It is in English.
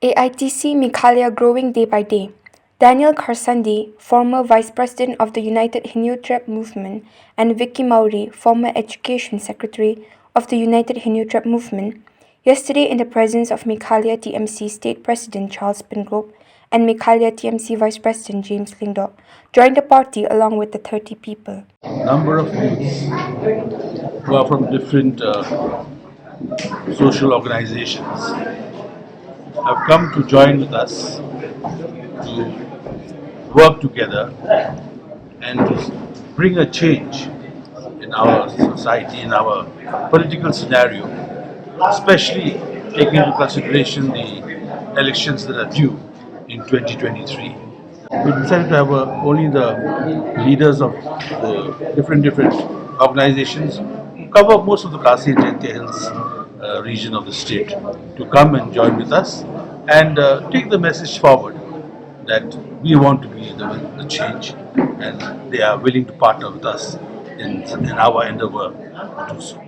AITC Meghalaya growing day by day. Daniel Karsandi, former Vice President of the United Hindu Trap Movement, and Vicky Mauri, former Education Secretary of the United Hindu Trap Movement, yesterday in the presence of Meghalaya TMC State President Charles Pingrove and Meghalaya TMC Vice President James Lingdok, joined the party along with the 30 people. Number of youths who are from different social organizations have come to join with us to work together and to bring a change in our society, in our political scenario, especially taking into consideration the elections that are due in 2023. We decided to have only the leaders of the different organizations who cover most of the Kasi and Jaintia Hills region of the state to come and join with us and take the message forward that we want to be the change and they are willing to partner with us in our endeavor to do so.